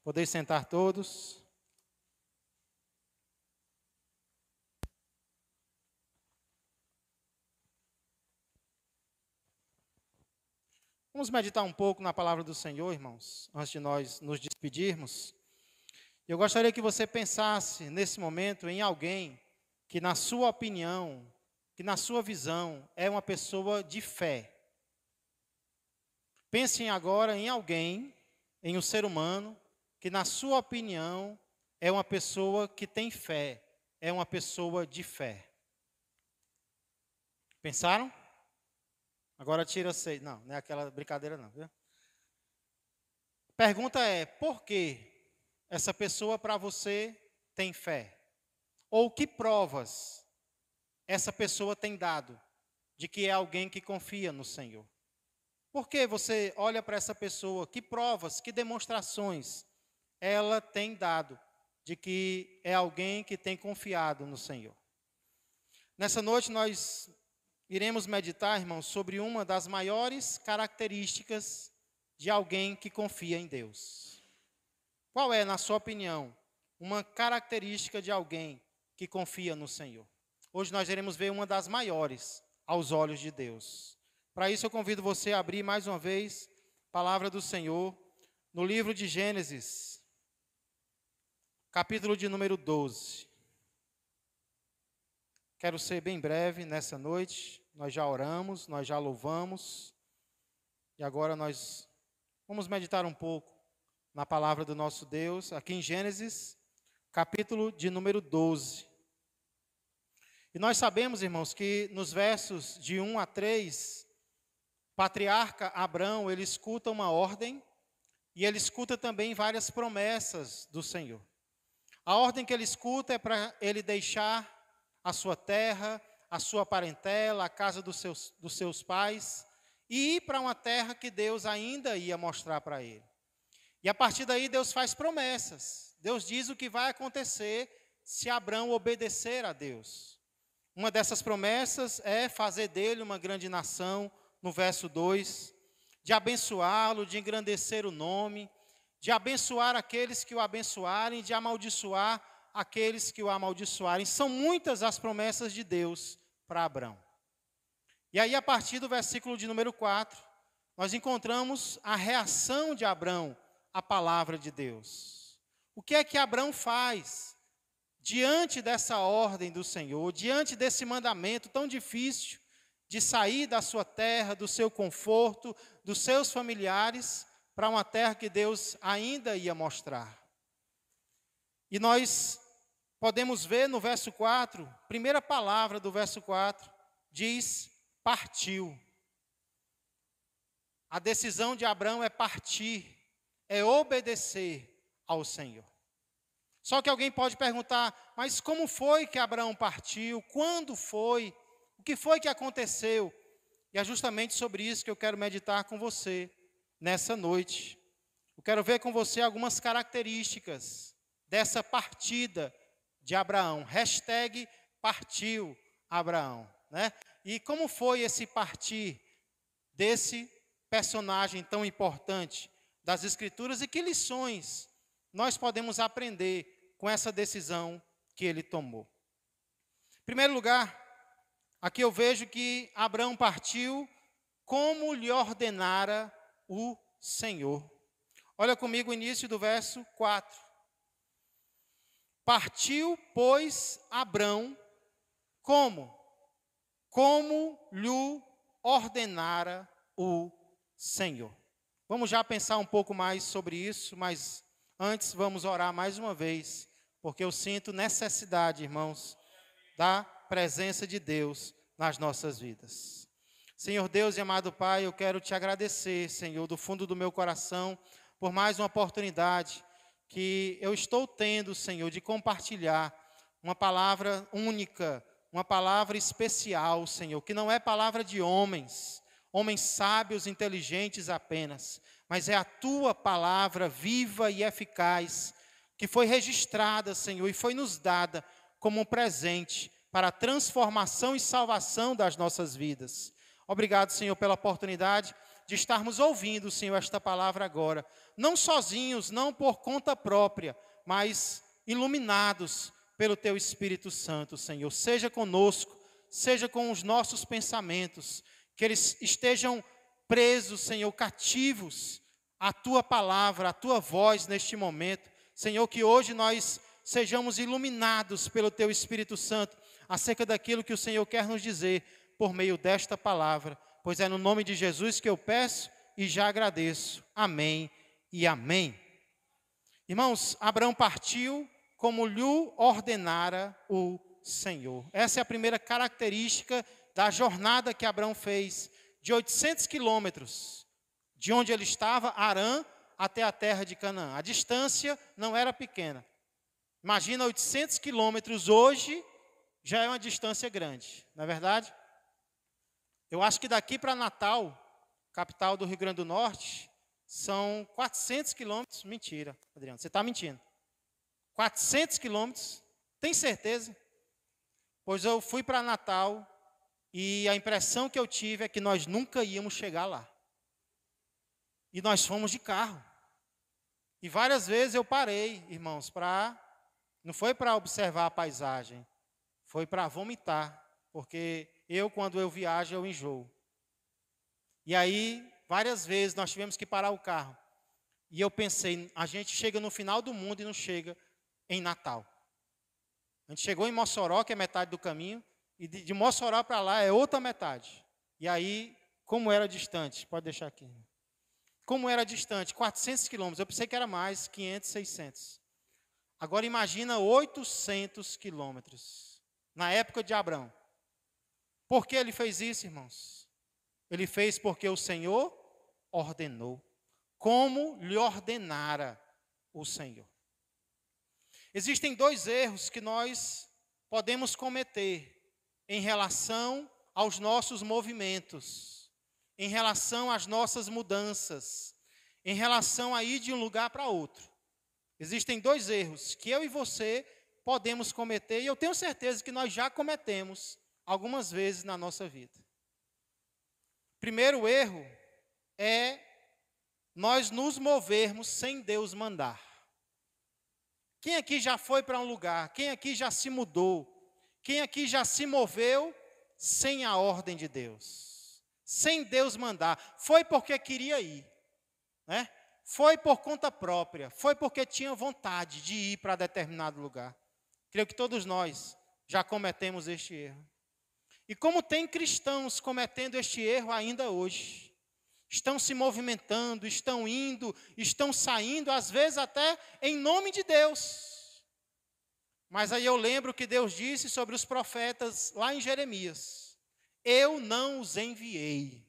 Podeis sentar todos. Vamos meditar um pouco na palavra do Senhor, irmãos, antes de nós nos despedirmos. Eu gostaria que você pensasse nesse momento em alguém que, na sua opinião, que na sua visão, é uma pessoa de fé. Pensem agora em alguém, em um ser humano, que na sua opinião é uma pessoa que tem fé, é uma pessoa de fé. Pensaram? Agora tira 6. Não, não é aquela brincadeira não, viu? Pergunta é, por que essa pessoa para você tem fé? Ou que provas essa pessoa tem dado de que é alguém que confia no Senhor? Por que você olha para essa pessoa? Que provas, que demonstrações ela tem dado de que é alguém que tem confiado no Senhor? Nessa noite nós iremos meditar, irmãos, sobre uma das maiores características de alguém que confia em Deus. Qual é, na sua opinião, uma característica de alguém que confia no Senhor? Hoje nós iremos ver uma das maiores aos olhos de Deus. Para isso eu convido você a abrir mais uma vez a palavra do Senhor no livro de Gênesis, capítulo de número 12. Quero ser bem breve nessa noite. Nós já oramos, nós já louvamos. E agora nós vamos meditar um pouco na palavra do nosso Deus, aqui em Gênesis, capítulo de número 12. E nós sabemos, irmãos, que nos versos de 1 a 3, o patriarca Abrão, ele escuta uma ordem e ele escuta também várias promessas do Senhor. A ordem que ele escuta é para ele deixar a sua terra, a sua parentela, a casa dos seus pais, e ir para uma terra que Deus ainda ia mostrar para ele. E a partir daí Deus faz promessas. Deus diz o que vai acontecer se Abrão obedecer a Deus. Uma dessas promessas é fazer dele uma grande nação, no verso 2, de abençoá-lo, de engrandecer o nome, de abençoar aqueles que o abençoarem, de amaldiçoar aqueles que o amaldiçoarem. São muitas as promessas de Deus para Abrão. E aí, a partir do versículo de número 4, nós encontramos a reação de Abrão à palavra de Deus. O que é que Abrão faz diante dessa ordem do Senhor, diante desse mandamento tão difícil de sair da sua terra, do seu conforto, dos seus familiares, para uma terra que Deus ainda ia mostrar? E nós podemos ver no verso 4, primeira palavra do verso 4, diz partiu. A decisão de Abrão é partir, é obedecer ao Senhor. Só que alguém pode perguntar, mas como foi que Abrão partiu? Quando foi? O que foi que aconteceu? E é justamente sobre isso que eu quero meditar com você nessa noite. Eu quero ver com você algumas características dessa partida de Abraão. Hashtag partiu Abraão, né? E como foi esse partir desse personagem tão importante das Escrituras e que lições nós podemos aprender com essa decisão que ele tomou? Em primeiro lugar, aqui eu vejo que Abraão partiu como lhe ordenara o Senhor. Olha comigo o início do verso 4. Partiu, pois, Abrão, como? Como lhe ordenara o Senhor. Vamos já pensar um pouco mais sobre isso, mas antes vamos orar mais uma vez, porque eu sinto necessidade, irmãos, da presença de Deus nas nossas vidas. Senhor Deus e amado Pai, eu quero te agradecer, Senhor, do fundo do meu coração, por mais uma oportunidade que eu estou tendo, Senhor, de compartilhar uma palavra única, uma palavra especial, Senhor, que não é palavra de homens sábios, inteligentes apenas, mas é a Tua palavra viva e eficaz, que foi registrada, Senhor, e foi nos dada como um presente para a transformação e salvação das nossas vidas. Obrigado, Senhor, pela oportunidade de estarmos ouvindo, Senhor, esta palavra agora. Não sozinhos, não por conta própria, mas iluminados pelo Teu Espírito Santo, Senhor. Seja conosco, seja com os nossos pensamentos, que eles estejam presos, Senhor, cativos à Tua palavra, à Tua voz neste momento. Senhor, que hoje nós sejamos iluminados pelo Teu Espírito Santo acerca daquilo que o Senhor quer nos dizer por meio desta palavra, pois é no nome de Jesus que eu peço e já agradeço. Amém e amém. Irmãos, Abraão partiu como lhe ordenara o Senhor. Essa é a primeira característica da jornada que Abraão fez, de 800 quilômetros, de onde ele estava, Harã, até a terra de Canaã. A distância não era pequena. Imagina 800 quilômetros hoje, já é uma distância grande, não é verdade? Eu acho que daqui para Natal, capital do Rio Grande do Norte, são 400 quilômetros. Mentira, Adriano, você está mentindo. 400 quilômetros, tem certeza? Pois eu fui para Natal e a impressão que eu tive é que nós nunca íamos chegar lá. E nós fomos de carro. E várias vezes eu parei, irmãos, não foi para observar a paisagem, foi para vomitar, porque quando eu viajo, eu enjoo. E aí, várias vezes, nós tivemos que parar o carro. E eu pensei, a gente chega no final do mundo e não chega em Natal. A gente chegou em Mossoró, que é metade do caminho, e de Mossoró para lá é outra metade. E aí, como era distante? Pode deixar aqui. Como era distante? 400 quilômetros. Eu pensei que era mais, 500, 600. Agora imagina 800 quilômetros. Na época de Abraão. Por que ele fez isso, irmãos? Ele fez porque o Senhor ordenou. Como lhe ordenara o Senhor. Existem dois erros que nós podemos cometer em relação aos nossos movimentos, em relação às nossas mudanças, em relação a ir de um lugar para outro. Existem dois erros que eu e você podemos cometer, e eu tenho certeza que nós já cometemos algumas vezes na nossa vida. Primeiro erro é nós nos movermos sem Deus mandar. Quem aqui já foi para um lugar? Quem aqui já se mudou? Quem aqui já se moveu sem a ordem de Deus? Sem Deus mandar. Foi porque queria ir, né? Foi por conta própria. Foi porque tinha vontade de ir para determinado lugar. Creio que todos nós já cometemos este erro. E como tem cristãos cometendo este erro ainda hoje, estão se movimentando, estão indo, estão saindo, às vezes até em nome de Deus. Mas aí eu lembro que Deus disse sobre os profetas lá em Jeremias: eu não os enviei.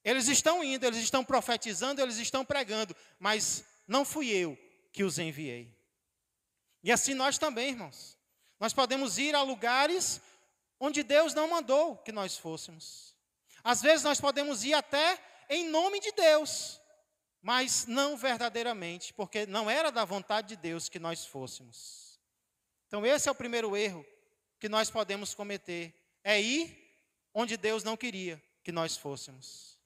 Eles estão indo, eles estão profetizando, eles estão pregando, mas não fui eu que os enviei. E assim nós também, irmãos. Nós podemos ir a lugares onde Deus não mandou que nós fôssemos. Às vezes nós podemos ir até em nome de Deus, mas não verdadeiramente, porque não era da vontade de Deus que nós fôssemos. Então esse é o primeiro erro que nós podemos cometer, é ir onde Deus não queria que nós fôssemos.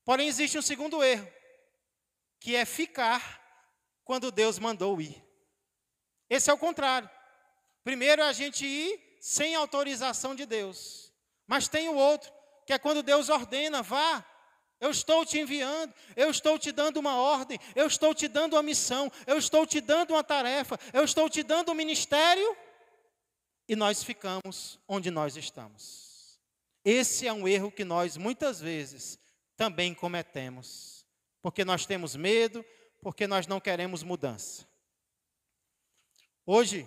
Porém existe um segundo erro, que é ficar quando Deus mandou ir. Esse é o contrário. Primeiro é a gente ir sem autorização de Deus. Mas tem o outro, que é quando Deus ordena: vá, eu estou te enviando, eu estou te dando uma ordem, eu estou te dando uma missão, eu estou te dando uma tarefa, eu estou te dando um ministério, e nós ficamos onde nós estamos. Esse é um erro que nós muitas vezes também cometemos, porque nós temos medo, porque nós não queremos mudança. Hoje,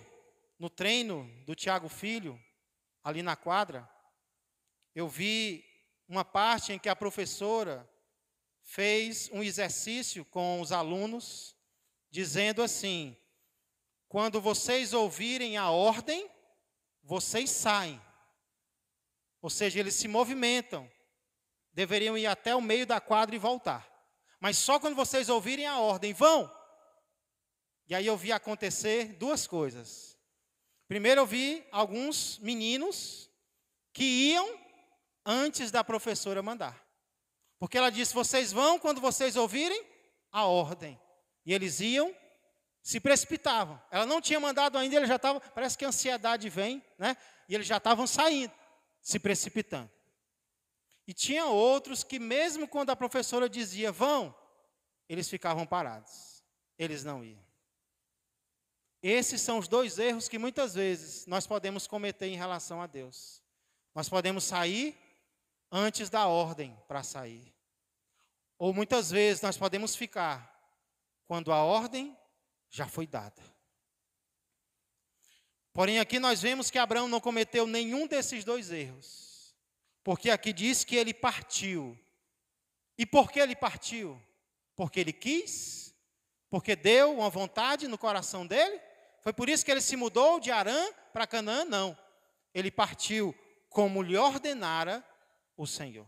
no treino do Tiago Filho, ali na quadra, eu vi uma parte em que a professora fez um exercício com os alunos, dizendo assim: quando vocês ouvirem a ordem, vocês saem. Ou seja, eles se movimentam. Deveriam ir até o meio da quadra e voltar. Mas só quando vocês ouvirem a ordem, vão. E aí eu vi acontecer duas coisas. Primeiro eu vi alguns meninos que iam antes da professora mandar. Porque ela disse, vocês vão quando vocês ouvirem a ordem. E eles iam, se precipitavam. Ela não tinha mandado ainda, ele já estava, parece que a ansiedade vem, né? E eles já estavam saindo, se precipitando. E tinha outros que mesmo quando a professora dizia, vão, eles ficavam parados. Eles não iam. Esses são os dois erros que muitas vezes nós podemos cometer em relação a Deus. Nós podemos sair antes da ordem para sair. Ou muitas vezes nós podemos ficar quando a ordem já foi dada. Porém, aqui nós vemos que Abraão não cometeu nenhum desses dois erros. Porque aqui diz que ele partiu. E por que ele partiu? Porque ele quis? Porque deu uma vontade no coração dele? Foi por isso que ele se mudou de Harã para Canaã? Não. Ele partiu como lhe ordenara o Senhor.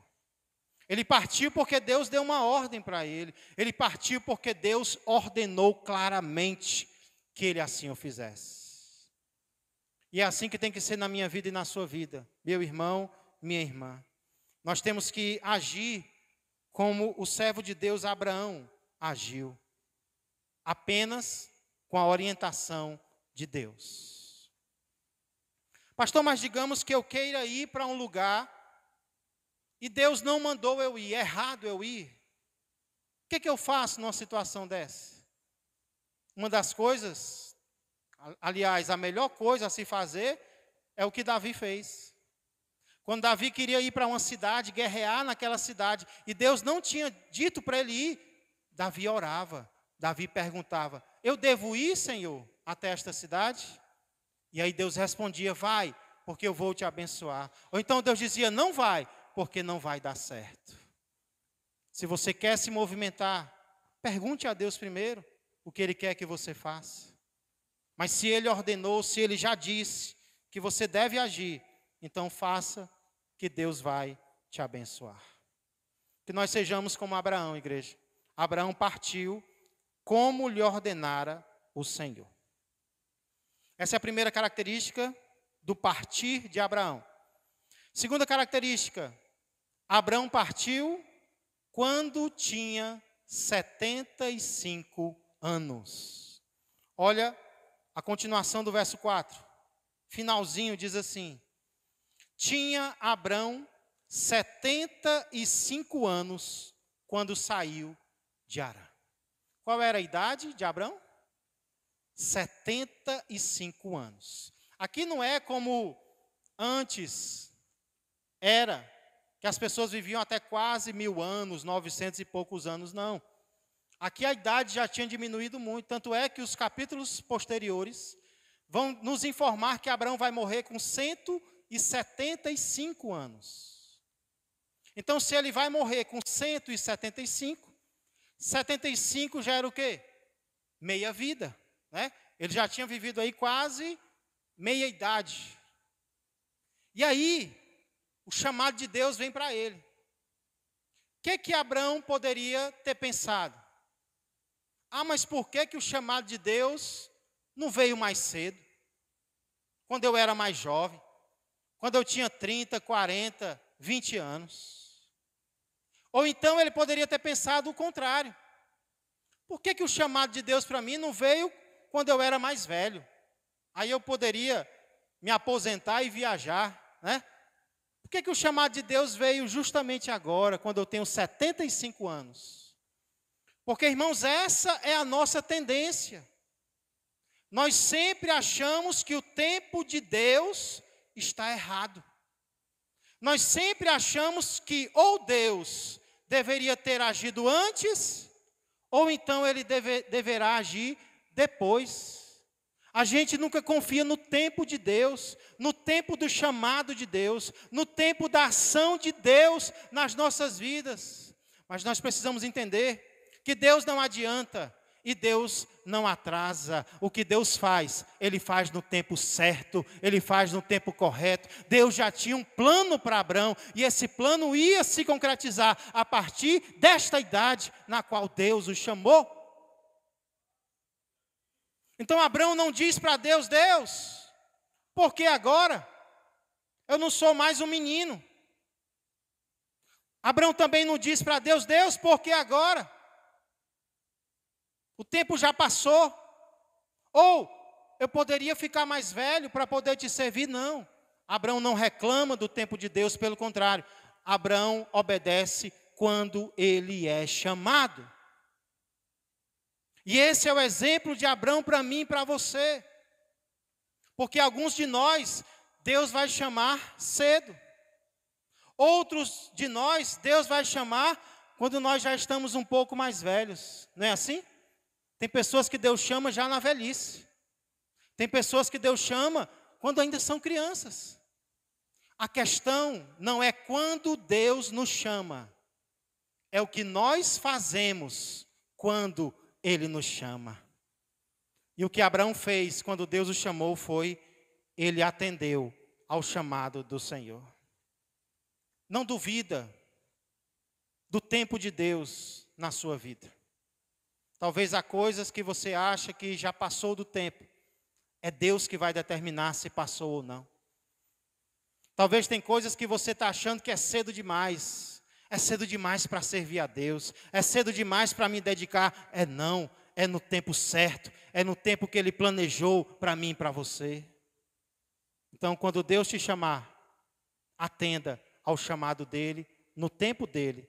Ele partiu porque Deus deu uma ordem para ele. Ele partiu porque Deus ordenou claramente que ele assim o fizesse. E é assim que tem que ser na minha vida e na sua vida, meu irmão, minha irmã. Nós temos que agir como o servo de Deus Abraão agiu. Apenas com a orientação de Deus. Pastor, mas digamos que eu queira ir para um lugar e Deus não mandou eu ir, é errado eu ir. O que eu faço numa situação dessa? Uma das coisas, aliás, a melhor coisa a se fazer é o que Davi fez. Quando Davi queria ir para uma cidade, guerrear naquela cidade, e Deus não tinha dito para ele ir, Davi orava, Davi perguntava, eu devo ir, Senhor, até esta cidade? E aí Deus respondia, vai, porque eu vou te abençoar. Ou então Deus dizia, não vai, porque não vai dar certo. Se você quer se movimentar, pergunte a Deus primeiro o que Ele quer que você faça. Mas se Ele ordenou, se Ele já disse que você deve agir, então faça, que Deus vai te abençoar. Que nós sejamos como Abraão, igreja. Abraão partiu como lhe ordenara o Senhor. Essa é a primeira característica do partir de Abraão. Segunda característica, Abraão partiu quando tinha 75 anos. Olha a continuação do verso 4. Finalzinho diz assim, tinha Abraão 75 anos quando saiu de Harã. Qual era a idade de Abraão? 75 anos. Aqui não é como antes era, que as pessoas viviam até quase 1000 anos, 900 e poucos anos, não. Aqui a idade já tinha diminuído muito, tanto é que os capítulos posteriores vão nos informar que Abraão vai morrer com 175 anos. Então, se ele vai morrer com 175, 75 já era o quê? Meia vida, né? Ele já tinha vivido aí quase meia idade. E aí, o chamado de Deus vem para ele. O que Abraão poderia ter pensado? Ah, mas por que o chamado de Deus não veio mais cedo? Quando eu era mais jovem, quando eu tinha 30, 40, 20 anos. Ou então ele poderia ter pensado o contrário. Por que o chamado de Deus para mim não veio quando eu era mais velho? Aí eu poderia me aposentar e viajar, né? Por que o chamado de Deus veio justamente agora, quando eu tenho 75 anos? Porque, irmãos, essa é a nossa tendência. Nós sempre achamos que o tempo de Deus está errado. Nós sempre achamos que ou Deus deveria ter agido antes, ou então Ele deverá agir depois. A gente nunca confia no tempo de Deus, no tempo do chamado de Deus, no tempo da ação de Deus nas nossas vidas. Mas nós precisamos entender que Deus não adianta e Deus não atrasa. O que Deus faz, Ele faz no tempo certo, Ele faz no tempo correto. Deus já tinha um plano para Abraão e esse plano ia se concretizar a partir desta idade na qual Deus o chamou. Então Abraão não diz para Deus, Deus, por que agora? Eu não sou mais um menino. Abraão também não disse para Deus: Deus, por que agora? O tempo já passou. Ou eu poderia ficar mais velho para poder te servir. Não. Abraão não reclama do tempo de Deus, pelo contrário. Abraão obedece quando ele é chamado. E esse é o exemplo de Abraão para mim e para você. Porque alguns de nós, Deus vai chamar cedo. Outros de nós, Deus vai chamar quando nós já estamos um pouco mais velhos. Não é assim? Tem pessoas que Deus chama já na velhice. Tem pessoas que Deus chama quando ainda são crianças. A questão não é quando Deus nos chama. É o que nós fazemos quando Ele nos chama. E o que Abraão fez quando Deus o chamou foi, ele atendeu ao chamado do Senhor. Não duvida do tempo de Deus na sua vida. Talvez há coisas que você acha que já passou do tempo. É Deus que vai determinar se passou ou não. Talvez tem coisas que você está achando que é cedo demais. É cedo demais para servir a Deus. É cedo demais para me dedicar. Não, é no tempo certo. É no tempo que Ele planejou para mim e para você. Então, quando Deus te chamar, atenda ao chamado dEle, no tempo dEle,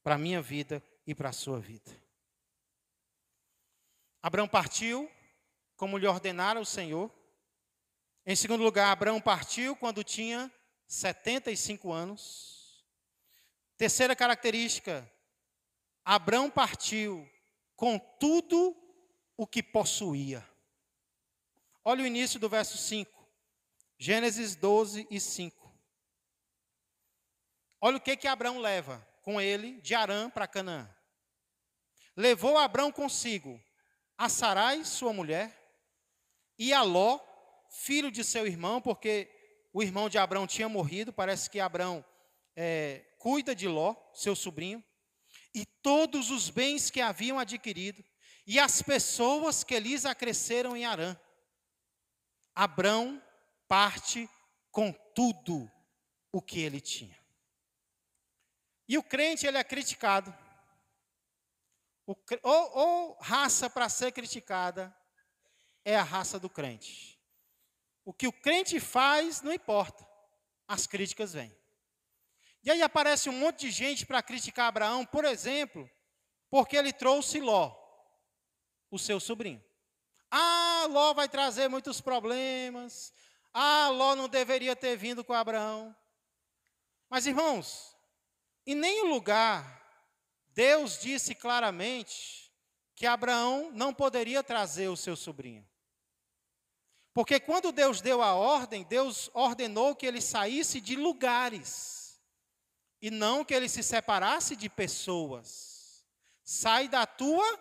para a minha vida e para a sua vida. Abraão partiu, como lhe ordenara o Senhor. Em segundo lugar, Abraão partiu quando tinha 75 anos. Terceira característica, Abraão partiu com tudo o que possuía. Olha o início do verso 5. Gênesis 12 e 5. Olha o que Abraão leva com ele de Harã para Canaã. Levou Abraão consigo a Sarai, sua mulher, e a Ló, filho de seu irmão, porque o irmão de Abraão tinha morrido. Parece que Abraão cuida de Ló, seu sobrinho, e todos os bens que haviam adquirido, e as pessoas que lhes acresceram em Harã. Abraão parte com tudo o que ele tinha. E o crente, ele é criticado. Ou raça para ser criticada é a raça do crente. O que o crente faz não importa, as críticas vêm. E aí aparece um monte de gente para criticar Abraão, por exemplo, porque ele trouxe Ló, o seu sobrinho. Ló vai trazer muitos problemas. Ló não deveria ter vindo com Abraão. Mas, irmãos, em nenhum lugar Deus disse claramente que Abraão não poderia trazer o seu sobrinho. Porque quando Deus deu a ordem, Deus ordenou que ele saísse de lugares, e não que ele se separasse de pessoas. Sai da tua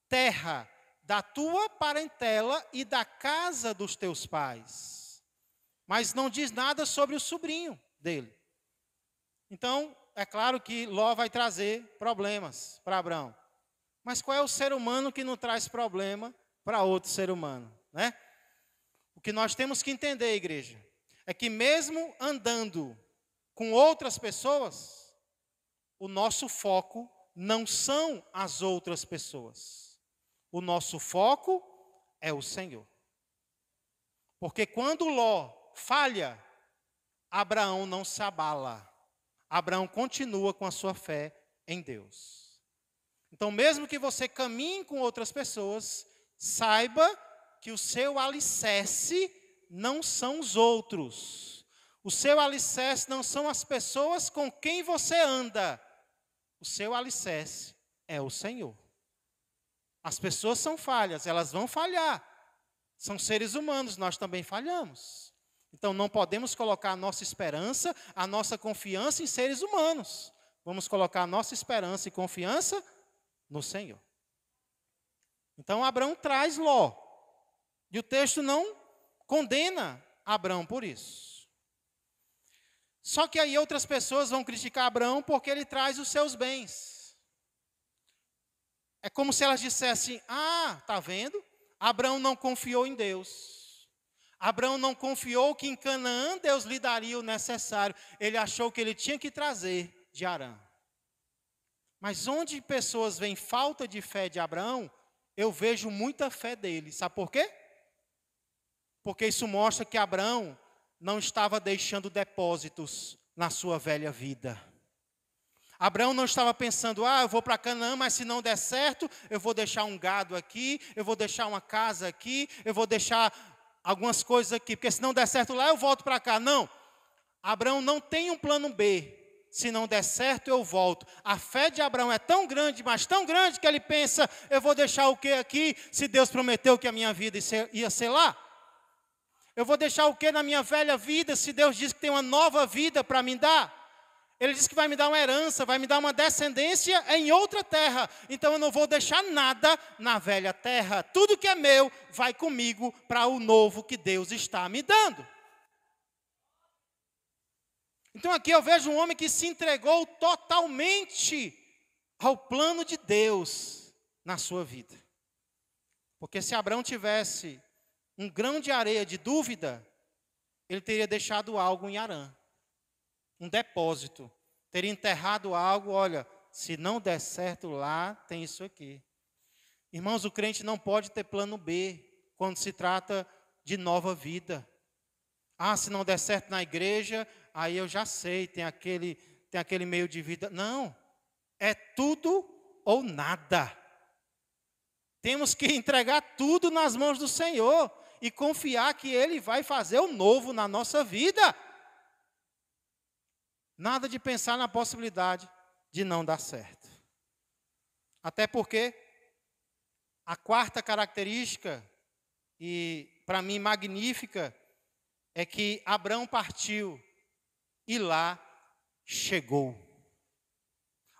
terra, da tua parentela e da casa dos teus pais. Mas não diz nada sobre o sobrinho dele. Então, é claro que Ló vai trazer problemas para Abraão. Mas qual é o ser humano que não traz problema para outro ser humano, né? O que nós temos que entender, igreja, é que mesmo andando com outras pessoas, o nosso foco não são as outras pessoas. O nosso foco é o Senhor. Porque quando Ló falha, Abraão não se abala. Abraão continua com a sua fé em Deus. Então, mesmo que você caminhe com outras pessoas, saiba que o seu alicerce não são os outros. O seu alicerce não são as pessoas com quem você anda. O seu alicerce é o Senhor. As pessoas são falhas, elas vão falhar. São seres humanos, nós também falhamos. Então não podemos colocar a nossa esperança, a nossa confiança em seres humanos. Vamos colocar a nossa esperança e confiança no Senhor. Então Abraão traz Ló. E o texto não condena Abraão por isso. Só que aí outras pessoas vão criticar Abraão porque ele traz os seus bens. É como se elas dissessem: tá vendo? Abraão não confiou em Deus. Abraão não confiou que em Canaã Deus lhe daria o necessário. Ele achou que ele tinha que trazer de Harã. Mas onde pessoas veem falta de fé de Abraão, eu vejo muita fé dele. Sabe por quê? Porque isso mostra que Abraão não estava deixando depósitos na sua velha vida. Abraão não estava pensando, eu vou para Canaã, mas se não der certo, eu vou deixar um gado aqui, eu vou deixar uma casa aqui, eu vou deixar algumas coisas aqui, porque se não der certo lá, eu volto para cá. Não, Abraão não tem um plano B. Se não der certo, eu volto. A fé de Abraão é tão grande, mas tão grande, que ele pensa, eu vou deixar o que aqui, se Deus prometeu que a minha vida ia ser lá? Eu vou deixar o que na minha velha vida, se Deus diz que tem uma nova vida para me dar? Ele diz que vai me dar uma herança, vai me dar uma descendência em outra terra. Então eu não vou deixar nada na velha terra. Tudo que é meu vai comigo para o novo que Deus está me dando. Então aqui eu vejo um homem que se entregou totalmente ao plano de Deus na sua vida. Porque se Abraão tivesse um grão de areia de dúvida, ele teria deixado algo em Harã. Um depósito. Teria enterrado algo, olha, se não der certo lá, tem isso aqui. Irmãos, o crente não pode ter plano B quando se trata de nova vida. Se não der certo na igreja, aí eu já sei, tem aquele meio de vida. Não, é tudo ou nada. Temos que entregar tudo nas mãos do Senhor e confiar que Ele vai fazer o novo na nossa vida. Nada de pensar na possibilidade de não dar certo. Até porque a quarta característica, e para mim magnífica, é que Abraão partiu e lá chegou.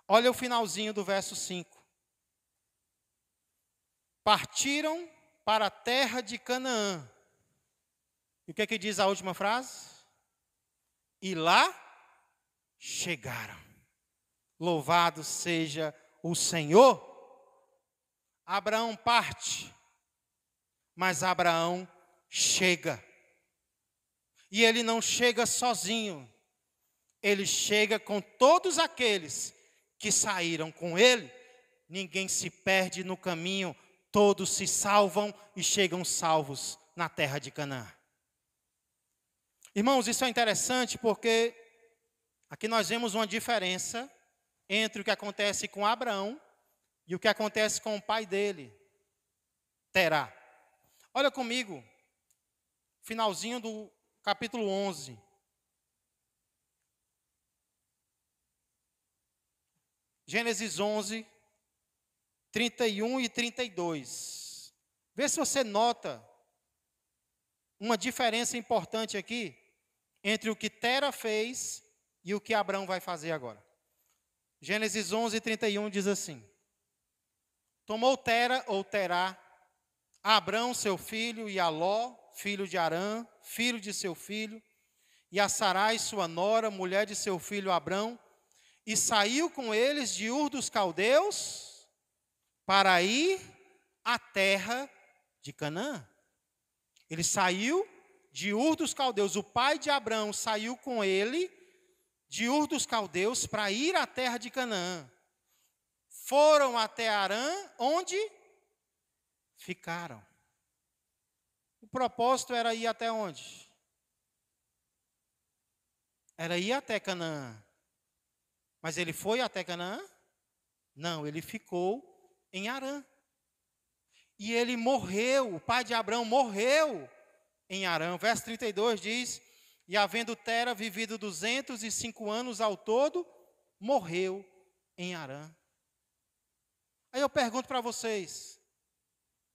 Olha o finalzinho do verso 5. Partiram para a terra de Canaã. E o que é que diz a última frase? E lá chegaram. Louvado seja o Senhor. Abraão parte, mas Abraão chega. E ele não chega sozinho. Ele chega com todos aqueles que saíram com ele. Ninguém se perde no caminho. Todos se salvam e chegam salvos na terra de Canaã. Irmãos, isso é interessante porque aqui nós vemos uma diferença entre o que acontece com Abraão e o que acontece com o pai dele, Terá. Olha comigo, finalzinho do capítulo 11. Gênesis 11, 31 e 32. Vê se você nota uma diferença importante aqui entre o que Tera fez e o que Abraão vai fazer agora. Gênesis 11, 31 diz assim: Tomou Tera ou Terá, Abrão seu filho, e a Ló, filho de Harã, filho de seu filho, e a Sarai sua nora, mulher de seu filho Abrão, e saiu com eles de Ur dos Caldeus para ir à terra de Canaã. Ele saiu de Ur dos Caldeus, o pai de Abrão saiu com ele de Ur dos Caldeus para ir à terra de Canaã. Foram até Harã, onde ficaram. O propósito era ir até onde? Era ir até Canaã. Mas ele foi até Canaã? Não, ele ficou em Harã. E ele morreu, o pai de Abrão morreu em Harã. Verso 32 diz: E havendo Tera vivido 205 anos ao todo, morreu em Harã. Aí eu pergunto para vocês,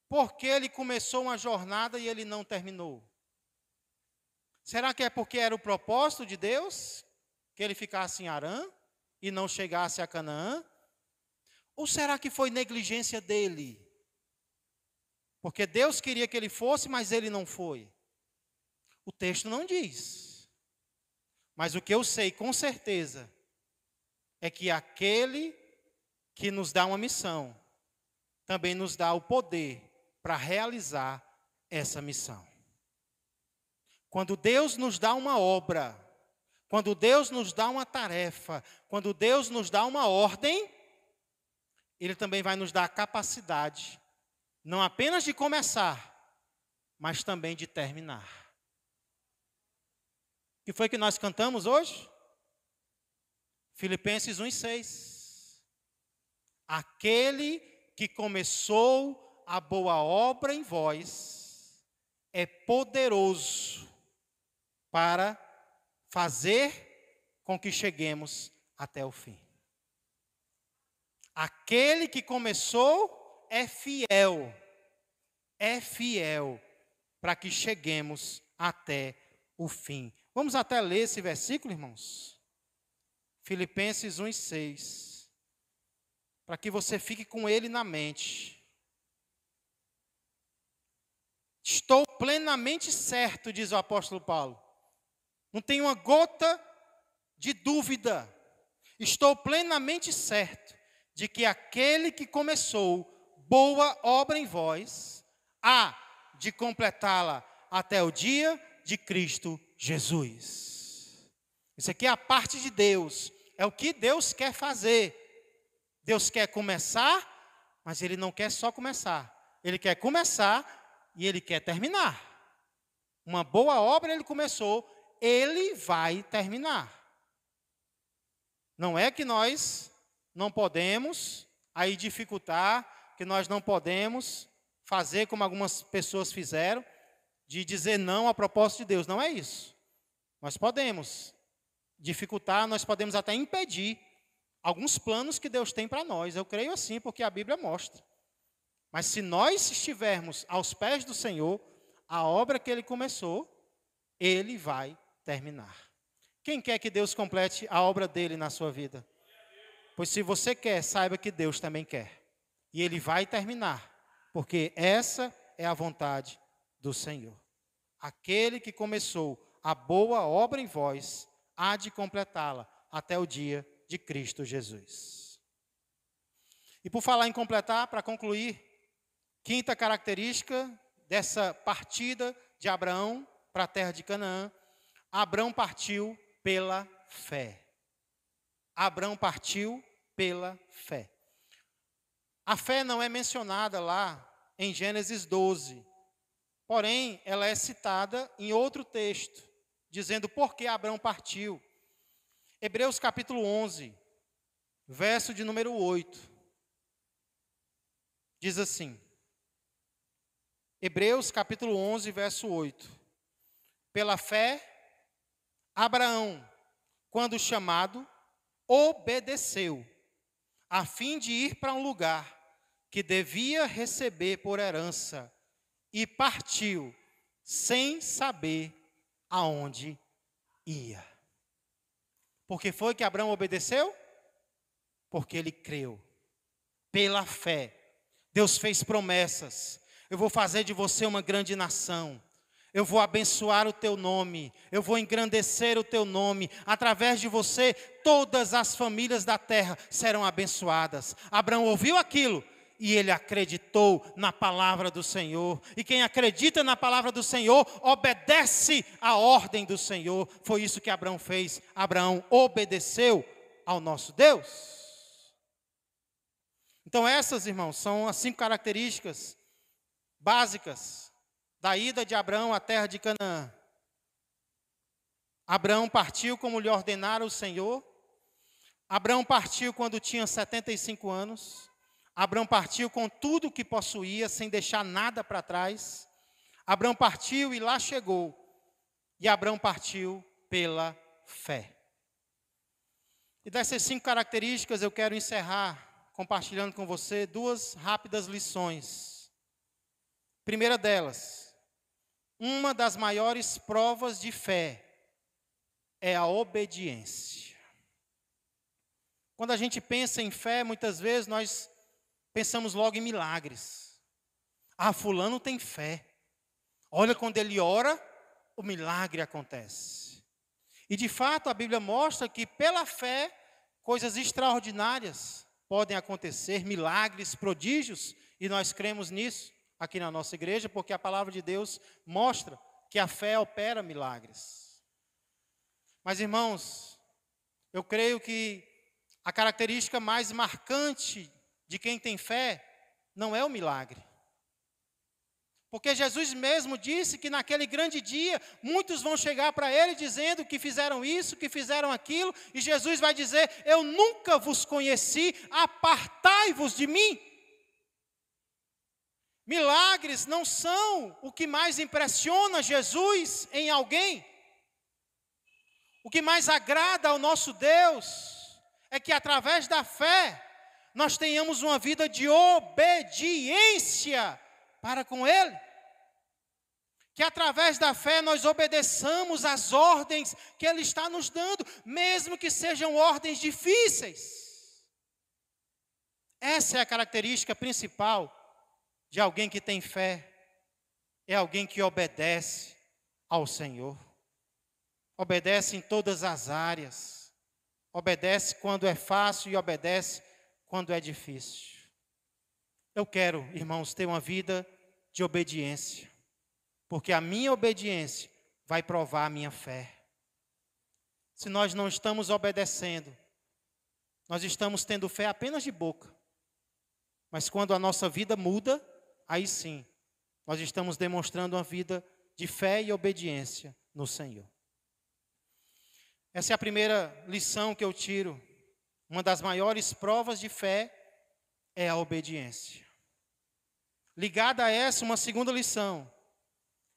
por que ele começou uma jornada e ele não terminou? Será que é porque era o propósito de Deus que ele ficasse em Harã e não chegasse a Canaã? Ou será que foi negligência dele? Porque Deus queria que ele fosse, mas ele não foi. O texto não diz. Mas o que eu sei com certeza é que aquele que nos dá uma missão também nos dá o poder para realizar essa missão. Quando Deus nos dá uma obra, Quando Deus nos dá uma tarefa, quando Deus nos dá uma ordem, Ele também vai nos dar a capacidade, não apenas de começar, mas também de terminar. O que foi que nós cantamos hoje? Filipenses 1:6. Aquele que começou a boa obra em vós é poderoso para fazer com que cheguemos até o fim. Aquele que começou é fiel para que cheguemos até o fim. Vamos até ler esse versículo, irmãos? Filipenses 1:6. Para que você fique com ele na mente. Estou plenamente certo, diz o apóstolo Paulo. Não tem uma gota de dúvida. Estou plenamente certo de que aquele que começou boa obra em vós, há de completá-la até o dia de Cristo Jesus. Isso aqui é a parte de Deus. É o que Deus quer fazer. Deus quer começar, mas Ele não quer só começar. Ele quer começar e Ele quer terminar. Uma boa obra Ele começou, Ele vai terminar. Não é que nós não podemos aí dificultar, que nós não podemos fazer como algumas pessoas fizeram, de dizer não à proposta de Deus. Não é isso. Nós podemos dificultar, nós podemos até impedir alguns planos que Deus tem para nós. Eu creio assim, porque a Bíblia mostra. Mas se nós estivermos aos pés do Senhor, a obra que Ele começou, Ele vai terminar. Quem quer que Deus complete a obra dele na sua vida? Pois se você quer, saiba que Deus também quer. E Ele vai terminar, porque essa é a vontade do Senhor. Aquele que começou a boa obra em vós, há de completá-la até o dia de Cristo Jesus. E por falar em completar, para concluir, quinta característica dessa partida de Abraão para a terra de Canaã, Abraão partiu pela fé. Abraão partiu pela fé. A fé não é mencionada lá em Gênesis 12, porém ela é citada em outro texto, dizendo por que Abraão partiu. Hebreus capítulo 11, verso de número 8, diz assim, Hebreus capítulo 11, verso 8, pela fé, Abraão, quando chamado, obedeceu, a fim de ir para um lugar que devia receber por herança, e partiu, sem saber aonde ia. Por que foi que Abraão obedeceu? Porque ele creu, pela fé. Deus fez promessas, eu vou fazer de você uma grande nação. Eu vou abençoar o teu nome, eu vou engrandecer o teu nome. Através de você, todas as famílias da terra serão abençoadas. Abraão ouviu aquilo e ele acreditou na palavra do Senhor. E quem acredita na palavra do Senhor, obedece à ordem do Senhor. Foi isso que Abraão fez. Abraão obedeceu ao nosso Deus. Então essas, irmãos, são as 5 características básicas da ida de Abraão à terra de Canaã. Abraão partiu como lhe ordenara o Senhor. Abraão partiu quando tinha 75 anos. Abraão partiu com tudo o que possuía, sem deixar nada para trás. Abraão partiu e lá chegou. E Abraão partiu pela fé. E dessas 5 características eu quero encerrar compartilhando com você 2 rápidas lições. Primeira delas, uma das maiores provas de fé é a obediência. Quando a gente pensa em fé, muitas vezes nós pensamos logo em milagres. Ah, fulano tem fé. Olha, quando ele ora, o milagre acontece. E de fato a Bíblia mostra que pela fé, coisas extraordinárias podem acontecer, milagres, prodígios, e nós cremos nisso aqui na nossa igreja, porque a palavra de Deus mostra que a fé opera milagres. Mas, irmãos, eu creio que a característica mais marcante de quem tem fé não é o milagre. Porque Jesus mesmo disse que naquele grande dia, muitos vão chegar para ele dizendo que fizeram isso, que fizeram aquilo, e Jesus vai dizer: eu nunca vos conheci, apartai-vos de mim. Milagres não são o que mais impressiona Jesus em alguém. O que mais agrada ao nosso Deus é que através da fé nós tenhamos uma vida de obediência para com Ele. Que através da fé nós obedeçamos às ordens que Ele está nos dando, mesmo que sejam ordens difíceis. Essa é a característica principal de alguém que tem fé, é alguém que obedece ao Senhor. Obedece em todas as áreas, obedece quando é fácil e obedece quando é difícil. Eu quero, irmãos, ter uma vida de obediência, porque a minha obediência vai provar a minha fé. Se nós não estamos obedecendo, nós estamos tendo fé apenas de boca, mas quando a nossa vida muda, aí sim, nós estamos demonstrando uma vida de fé e obediência no Senhor. Essa é a primeira lição que eu tiro. Uma das maiores provas de fé é a obediência. Ligada a essa, uma segunda lição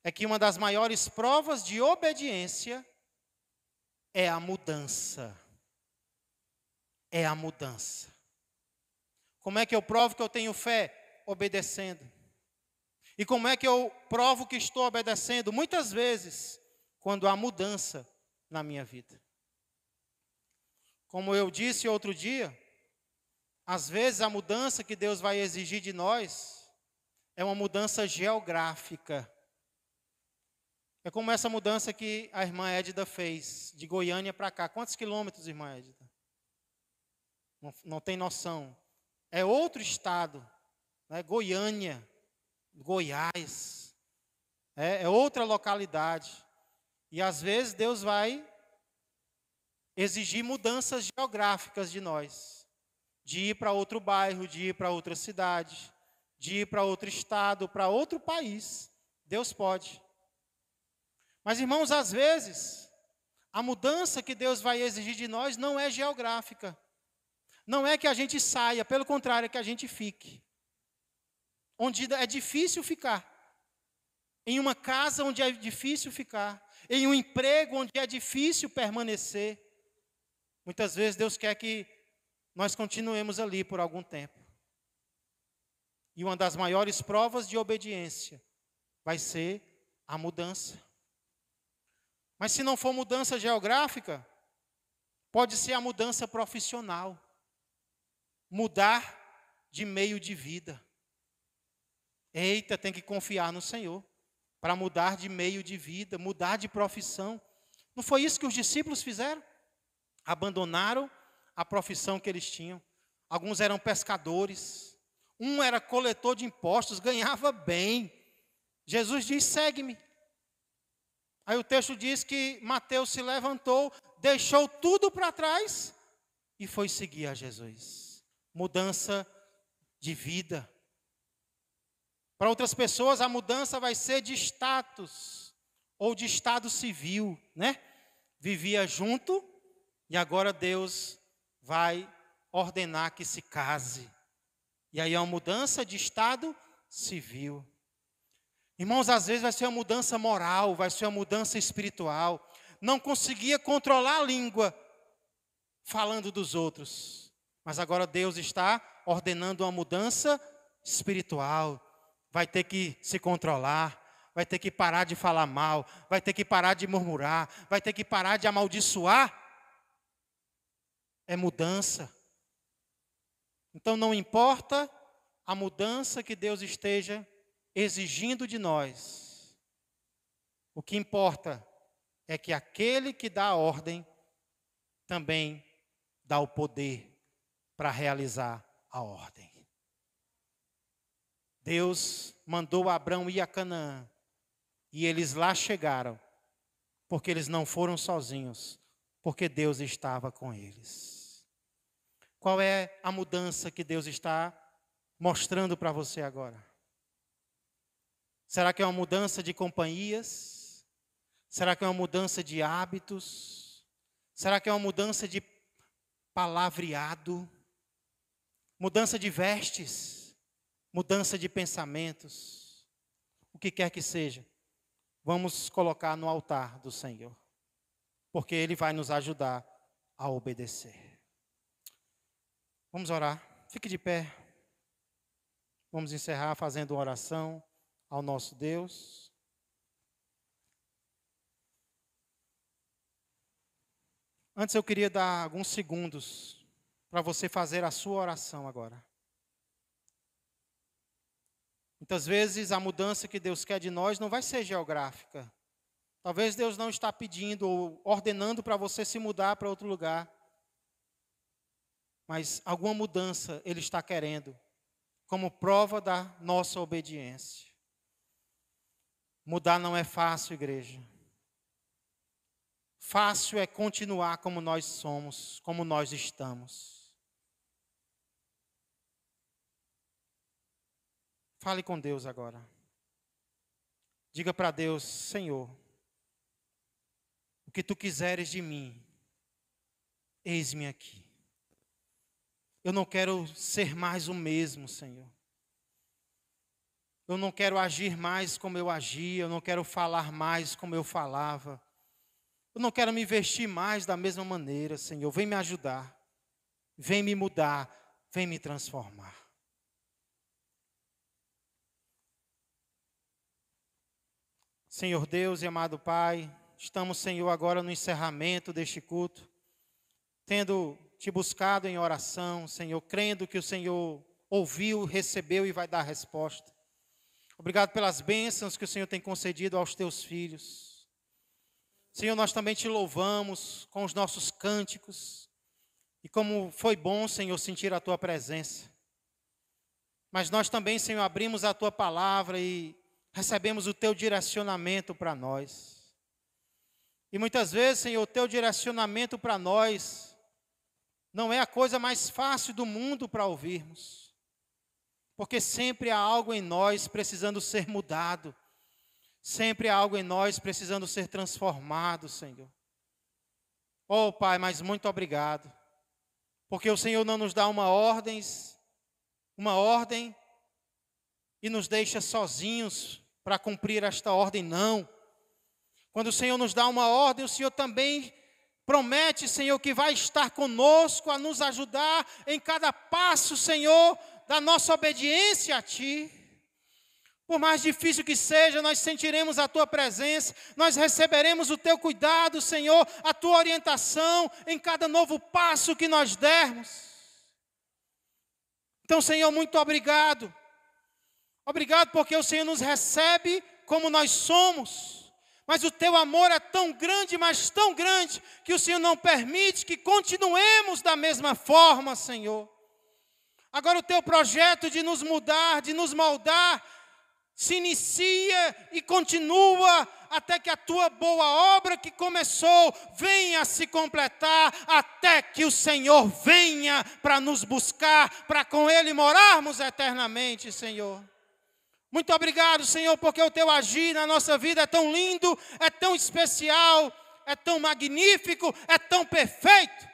é que uma das maiores provas de obediência é a mudança. É a mudança. Como é que eu provo que eu tenho fé? Obedecendo. E como é que eu provo que estou obedecendo? Muitas vezes, quando há mudança na minha vida. Como eu disse outro dia, às vezes a mudança que Deus vai exigir de nós é uma mudança geográfica. É como essa mudança que a irmã Edida fez, de Goiânia para cá. Quantos quilômetros, irmã Edida? Não tem noção. É outro estado, né? Goiânia, Goiás. É outra localidade. E às vezes Deus vai exigir mudanças geográficas de nós. De ir para outro bairro, de ir para outra cidade, de ir para outro estado, para outro país. Deus pode. Mas, irmãos, às vezes, a mudança que Deus vai exigir de nós não é geográfica. Não é que a gente saia, pelo contrário, é que a gente fique. Onde é difícil ficar. Em uma casa onde é difícil ficar. Em um emprego onde é difícil permanecer. Muitas vezes Deus quer que nós continuemos ali por algum tempo. E uma das maiores provas de obediência vai ser a mudança. Mas se não for mudança geográfica, pode ser a mudança profissional. Mudar de meio de vida. Eita, tem que confiar no Senhor para mudar de meio de vida, mudar de profissão. Não foi isso que os discípulos fizeram? Abandonaram a profissão que eles tinham. Alguns eram pescadores. Um era coletor de impostos, ganhava bem. Jesus diz: segue-me. Aí o texto diz que Mateus se levantou, deixou tudo para trás e foi seguir a Jesus. Mudança de vida. Para outras pessoas, a mudança vai ser de status ou de estado civil, né? Vivia junto e agora Deus vai ordenar que se case. E aí é uma mudança de estado civil. Irmãos, às vezes vai ser uma mudança moral, vai ser uma mudança espiritual. Não conseguia controlar a língua falando dos outros. Mas agora Deus está ordenando uma mudança espiritual. Vai ter que se controlar, vai ter que parar de falar mal, vai ter que parar de murmurar, vai ter que parar de amaldiçoar. É mudança. Então não importa a mudança que Deus esteja exigindo de nós. O que importa é que aquele que dá a ordem também dá o poder para realizar a ordem. Deus mandou Abrão ir a Canaã e eles lá chegaram, porque eles não foram sozinhos, porque Deus estava com eles. Qual é a mudança que Deus está mostrando para você agora? Será que é uma mudança de companhias? Será que é uma mudança de hábitos? Será que é uma mudança de palavreado? Mudança de vestes? Mudança de pensamentos? O que quer que seja, vamos colocar no altar do Senhor, porque Ele vai nos ajudar a obedecer. Vamos orar. Fique de pé. Vamos encerrar fazendo uma oração ao nosso Deus. Antes eu queria dar alguns segundos para você fazer a sua oração agora. Muitas vezes a mudança que Deus quer de nós não vai ser geográfica. Talvez Deus não está pedindo ou ordenando para você se mudar para outro lugar. Mas alguma mudança Ele está querendo, como prova da nossa obediência. Mudar não é fácil, igreja. Fácil é continuar como nós somos, como nós estamos. Fale com Deus agora. Diga para Deus: Senhor, o que Tu quiseres de mim, eis-me aqui. Eu não quero ser mais o mesmo, Senhor. Eu não quero agir mais como eu agia, eu não quero falar mais como eu falava. Eu não quero me vestir mais da mesma maneira, Senhor. Vem me ajudar, vem me mudar, vem me transformar. Senhor Deus e amado Pai, estamos, Senhor, agora no encerramento deste culto, tendo Te buscado em oração, Senhor, crendo que o Senhor ouviu, recebeu e vai dar resposta. Obrigado pelas bênçãos que o Senhor tem concedido aos Teus filhos. Senhor, nós também Te louvamos com os nossos cânticos. E como foi bom, Senhor, sentir a Tua presença. Mas nós também, Senhor, abrimos a Tua palavra e recebemos o Teu direcionamento para nós. E muitas vezes, Senhor, o Teu direcionamento para nós não é a coisa mais fácil do mundo para ouvirmos. Porque sempre há algo em nós precisando ser mudado. Sempre há algo em nós precisando ser transformado, Senhor. Oh, Pai, mas muito obrigado. Porque o Senhor não nos dá uma ordem e nos deixa sozinhos para cumprir esta ordem, não. Quando o Senhor nos dá uma ordem, o Senhor também promete, Senhor, que vai estar conosco a nos ajudar em cada passo, Senhor, da nossa obediência a Ti. Por mais difícil que seja, nós sentiremos a Tua presença, nós receberemos o Teu cuidado, Senhor, a Tua orientação em cada novo passo que nós dermos. Então, Senhor, muito obrigado. Obrigado porque o Senhor nos recebe como nós somos. Mas o Teu amor é tão grande, mas tão grande, que o Senhor não permite que continuemos da mesma forma, Senhor. Agora o Teu projeto de nos mudar, de nos moldar, se inicia e continua até que a Tua boa obra que começou venha a se completar, até que o Senhor venha para nos buscar, para com Ele morarmos eternamente, Senhor. Muito obrigado, Senhor, porque o Teu agir na nossa vida é tão lindo, é tão especial, é tão magnífico, é tão perfeito.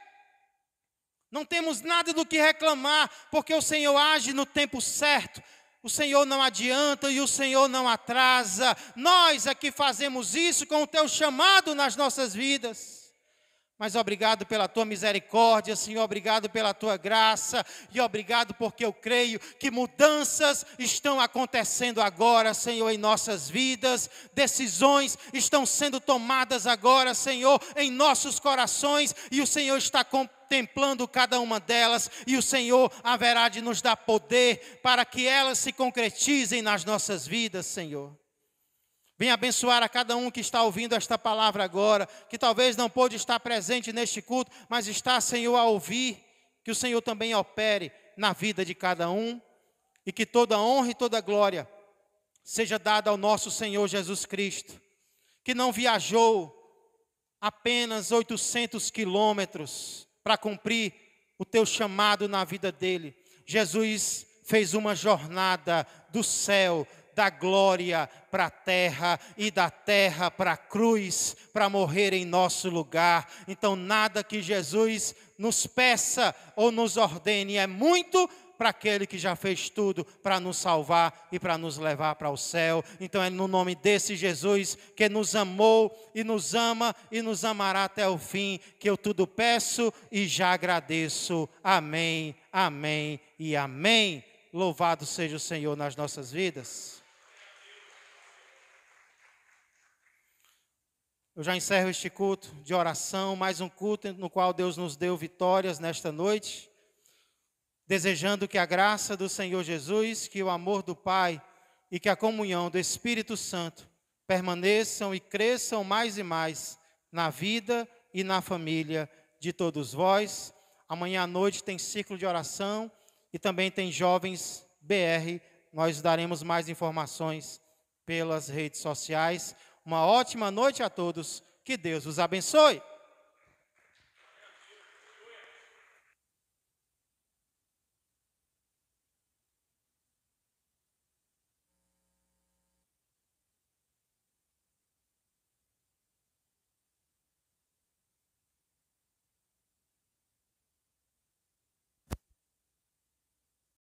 Não temos nada do que reclamar, porque o Senhor age no tempo certo. O Senhor não adianta e o Senhor não atrasa. Nós é que fazemos isso com o Teu chamado nas nossas vidas. Mas obrigado pela Tua misericórdia, Senhor, obrigado pela Tua graça e obrigado porque eu creio que mudanças estão acontecendo agora, Senhor, em nossas vidas. Decisões estão sendo tomadas agora, Senhor, em nossos corações e o Senhor está contemplando cada uma delas e o Senhor haverá de nos dar poder para que elas se concretizem nas nossas vidas, Senhor. Venha abençoar a cada um que está ouvindo esta palavra agora, que talvez não pôde estar presente neste culto, mas está, Senhor, a ouvir, que o Senhor também opere na vida de cada um, e que toda honra e toda glória seja dada ao nosso Senhor Jesus Cristo, que não viajou apenas 800 quilômetros para cumprir o teu chamado na vida dele. Jesus fez uma jornada do céu, da glória para a terra e da terra para a cruz, para morrer em nosso lugar. Então nada que Jesus nos peça ou nos ordene é muito para aquele que já fez tudo para nos salvar e para nos levar para o céu. Então é no nome desse Jesus que nos amou e nos ama e nos amará até o fim, que eu tudo peço e já agradeço. Amém, amém e amém. Louvado seja o Senhor nas nossas vidas. Eu já encerro este culto de oração, mais um culto no qual Deus nos deu vitórias nesta noite. Desejando que a graça do Senhor Jesus, que o amor do Pai e que a comunhão do Espírito Santo permaneçam e cresçam mais e mais na vida e na família de todos vós. Amanhã à noite tem ciclo de oração e também tem Jovens BR. Nós daremos mais informações pelas redes sociais. Uma ótima noite a todos. Que Deus os abençoe.